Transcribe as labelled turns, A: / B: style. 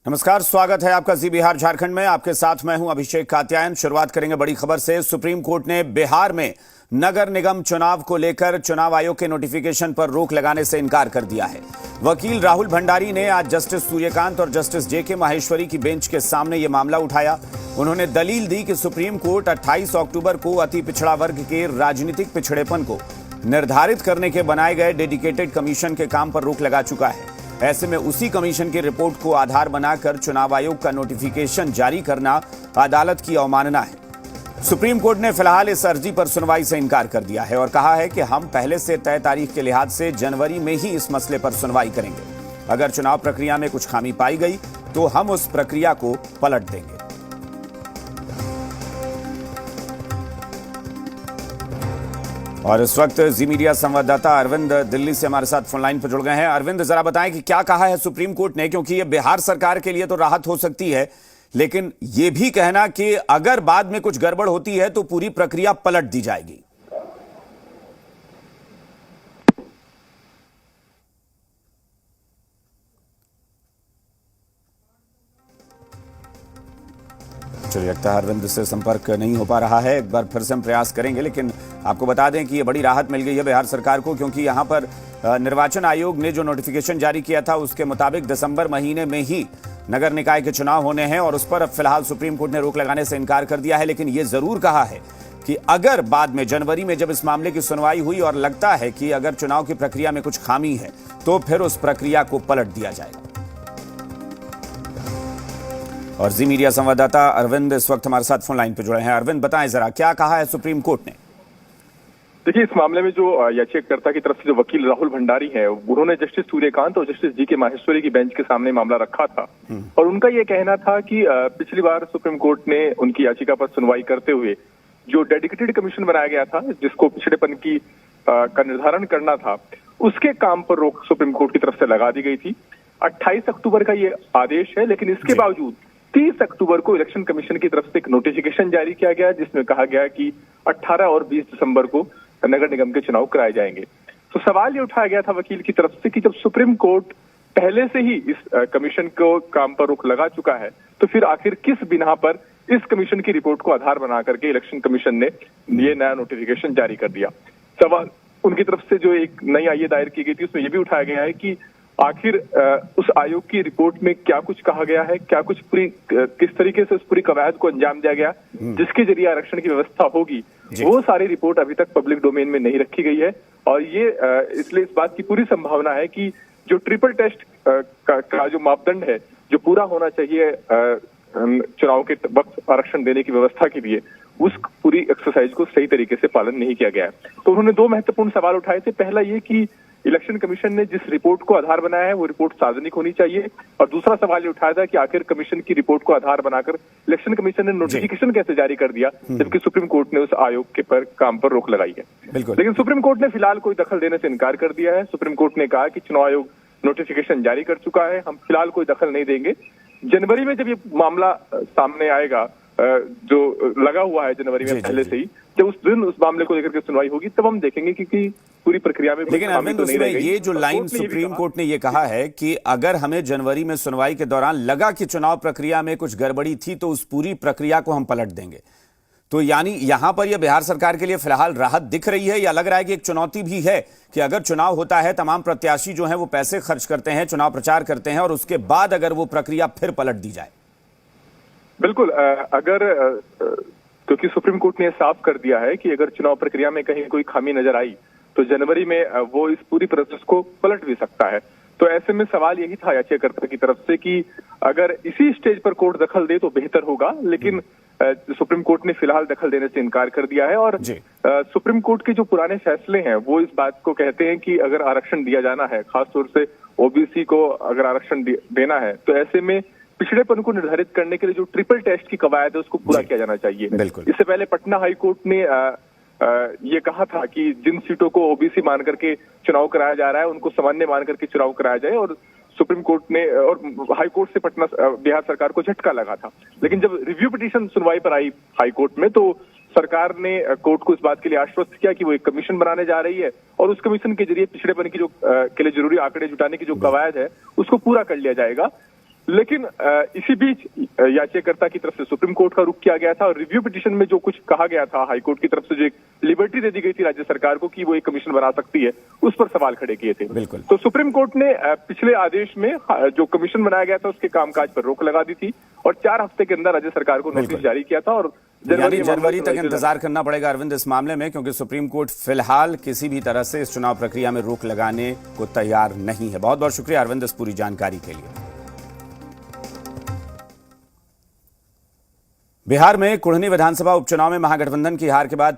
A: नमस्कार, स्वागत है आपका जी बिहार झारखंड में। आपके साथ मैं हूं अभिषेक कात्यायन। शुरुआत करेंगे बड़ी खबर से। सुप्रीम कोर्ट ने बिहार में नगर निगम चुनाव को लेकर चुनाव आयोग के नोटिफिकेशन पर रोक लगाने से इनकार कर दिया है। वकील राहुल भंडारी ने आज जस्टिस सूर्यकांत और जस्टिस जेके माहेश्वरी की बेंच के सामने यह मामला उठाया। उन्होंने दलील दी कि सुप्रीम कोर्ट 28 अक्टूबर को अति पिछड़ा वर्ग के राजनीतिक पिछड़ेपन को निर्धारित करने के बनाए गए डेडिकेटेड कमीशन के काम पर रोक लगा चुका है। ऐसे में उसी कमीशन की रिपोर्ट को आधार बनाकर चुनाव आयोग का नोटिफिकेशन जारी करना अदालत की अवमानना है। सुप्रीम कोर्ट ने फिलहाल इस अर्जी पर सुनवाई से इनकार कर दिया है और कहा है कि हम पहले से तय तारीख के लिहाज से जनवरी में ही इस मसले पर सुनवाई करेंगे। अगर चुनाव प्रक्रिया में कुछ खामी पाई गई तो हम उस प्रक्रिया को पलट देंगे। और इस वक्त जी मीडिया संवाददाता अरविंद दिल्ली से हमारे साथ फोन लाइन पर जुड़ गए हैं। अरविंद, जरा बताएं कि क्या कहा है सुप्रीम कोर्ट ने, क्योंकि ये बिहार सरकार के लिए तो राहत हो सकती है, लेकिन ये भी कहना कि अगर बाद में कुछ गड़बड़ होती है तो पूरी प्रक्रिया पलट दी जाएगी। चलिए, लगता है अरविंद से संपर्क नहीं हो पा रहा है। एक बार फिर से हम प्रयास करेंगे, लेकिन आपको बता दें कि ये बड़ी राहत मिल गई है बिहार सरकार को, क्योंकि यहाँ पर निर्वाचन आयोग ने जो नोटिफिकेशन जारी किया था उसके मुताबिक दिसंबर महीने में ही नगर निकाय के चुनाव होने हैं और उस पर अब फिलहाल सुप्रीम कोर्ट ने रोक लगाने से इनकार कर दिया है। लेकिन ये जरूर कहा है कि अगर बाद में जनवरी में जब इस मामले की सुनवाई हुई और लगता है कि अगर चुनाव की प्रक्रिया में कुछ खामी है तो फिर उस प्रक्रिया को पलट दिया जाएगा। और जी मीडिया संवाददाता अरविंद इस वक्त हमारे साथ फोन लाइन पर जुड़े हैं। अरविंद, बताएं जरा क्या कहा है सुप्रीम कोर्ट ने।
B: देखिए, इस मामले में जो याचिकाकर्ता की तरफ से जो वकील राहुल भंडारी हैं, उन्होंने जस्टिस सूर्यकांत और जस्टिस जेके माहेश्वरी की बेंच के सामने मामला रखा था और उनका ये कहना था कि पिछली बार सुप्रीम कोर्ट ने उनकी याचिका पर सुनवाई करते हुए जो डेडिकेटेड कमीशन बनाया गया था जिसको पिछड़ेपन की का निर्धारण करना था, उसके काम पर रोक सुप्रीम कोर्ट की तरफ से लगा दी गई थी। 28 अक्टूबर का ये आदेश है, लेकिन इसके बावजूद 30 अक्टूबर को इलेक्शन कमीशन की तरफ से एक नोटिफिकेशन जारी किया गया जिसमें कहा गया कि 18 और 20 दिसंबर को नगर निगम के चुनाव कराए जाएंगे। तो सवाल ये उठाया गया था वकील की तरफ से कि जब सुप्रीम कोर्ट पहले से ही इस कमीशन को काम पर रोक लगा चुका है तो फिर आखिर किस बिना पर इस कमीशन की रिपोर्ट को आधार बना करके इलेक्शन कमीशन ने ये नया नोटिफिकेशन जारी कर दिया। सवाल उनकी तरफ से जो एक नई आईए दायर की गई थी उसमें यह भी उठाया गया है कि आखिर उस आयोग की रिपोर्ट में क्या कुछ कहा गया है, क्या कुछ किस तरीके से उस पूरी कवायद को अंजाम दिया गया जिसके जरिए आरक्षण की व्यवस्था होगी, वो सारी रिपोर्ट अभी तक पब्लिक डोमेन में नहीं रखी गई है। और ये इसलिए इस बात की पूरी संभावना है कि जो ट्रिपल टेस्ट का जो मापदंड है जो पूरा होना चाहिए चुनाव के वक्त आरक्षण देने की व्यवस्था के लिए, उस पूरी एक्सरसाइज को सही तरीके से पालन नहीं किया गया है। तो उन्होंने दो महत्वपूर्ण सवाल उठाए थे। पहला ये कि इलेक्शन कमीशन ने जिस रिपोर्ट को आधार बनाया है वो रिपोर्ट सार्वजनिक होनी चाहिए, और दूसरा सवाल ये उठाया था कि आखिर कमीशन की रिपोर्ट को आधार बनाकर इलेक्शन कमीशन ने नोटिफिकेशन कैसे जारी कर दिया जबकि सुप्रीम कोर्ट ने उस आयोग के काम पर रोक लगाई है। लेकिन सुप्रीम कोर्ट ने फिलहाल कोई दखल देने से इनकार कर दिया है। सुप्रीम कोर्ट ने कहा कि चुनाव आयोग नोटिफिकेशन जारी कर चुका है, हम फिलहाल कोई दखल नहीं देंगे। जनवरी में जब ये मामला सामने आएगा, जो लगा हुआ है जनवरी में पहले से ही, जब उस दिन उस मामले को लेकर के सुनवाई होगी तब हम देखेंगे कि पूरी प्रक्रिया में।
A: लेकिन अरविंद, उसमें ये जो लाइन सुप्रीम कोर्ट ने ये कहा है कि अगर हमें जनवरी में सुनवाई के दौरान लगा कि चुनाव प्रक्रिया में कुछ गड़बड़ी थी तो उस पूरी प्रक्रिया को हम पलट देंगे, तो यानी यहां पर यह बिहार सरकार के लिए फिलहाल राहत दिख रही है या लग रहा है कि एक चुनौती भी है कि अगर चुनाव होता है, तमाम प्रत्याशी जो है वो पैसे खर्च करते हैं, चुनाव प्रचार करते हैं और उसके बाद अगर वो प्रक्रिया फिर पलट दी जाए?
B: बिल्कुल, क्योंकि सुप्रीम कोर्ट ने साफ कर दिया है कि अगर चुनाव प्रक्रिया में कहीं कोई खामी नजर आई तो जनवरी में वो इस पूरी प्रोसेस को पलट भी सकता है। तो ऐसे में सवाल यही था याचिकाकर्ता की तरफ से कि अगर इसी स्टेज पर कोर्ट दखल दे तो बेहतर होगा, लेकिन सुप्रीम कोर्ट ने फिलहाल दखल देने से इनकार कर दिया है। और सुप्रीम कोर्ट के जो पुराने फैसले हैं वो इस बात को कहते हैं कि अगर आरक्षण दिया जाना है, खासतौर से ओबीसी को अगर आरक्षण देना है, तो ऐसे में पिछड़ेपन को निर्धारित करने के लिए जो ट्रिपल टेस्ट की कवायद है उसको पूरा किया जाना चाहिए। इससे पहले पटना हाई कोर्ट ने ये कहा था कि जिन सीटों को ओबीसी मान करके चुनाव कराया जा रहा है उनको सामान्य मान करके चुनाव कराया जाए, और सुप्रीम कोर्ट ने और हाई कोर्ट से बिहार सरकार को झटका लगा था। लेकिन जब रिव्यू पिटीशन सुनवाई पर आई हाई कोर्ट में तो सरकार ने कोर्ट को इस बात के लिए आश्वस्त किया कि वो एक कमीशन बनाने जा रही है और उस कमीशन के जरिए पिछड़ेपन की जो के लिए जरूरी आंकड़े जुटाने की जो कवायद है उसको पूरा कर लिया जाएगा। लेकिन इसी बीच याचिकाकर्ता की तरफ से सुप्रीम कोर्ट का रुख किया गया था और रिव्यू पिटीशन में जो कुछ कहा गया था हाईकोर्ट की तरफ से, जो एक लिबर्टी दे दी गई थी राज्य सरकार को कि वो एक कमीशन बना सकती है, उस पर सवाल खड़े किए थे।
A: बिल्कुल।
B: तो सुप्रीम कोर्ट ने पिछले आदेश में जो कमीशन बनाया गया था उसके कामकाज पर रोक लगा दी थी और 4 हफ्ते के अंदर राज्य सरकार को नोटिस जारी किया था और
A: जनवरी तक इंतजार करना पड़ेगा अरविंद इस मामले में, क्योंकि सुप्रीम कोर्ट फिलहाल किसी भी तरह से इस चुनाव प्रक्रिया में रोक लगाने को तैयार नहीं है। बहुत बहुत शुक्रिया अरविंद इस पूरी जानकारी के लिए। बिहार में कुढ़नी विधानसभा उपचुनाव में महागठबंधन की हार के बाद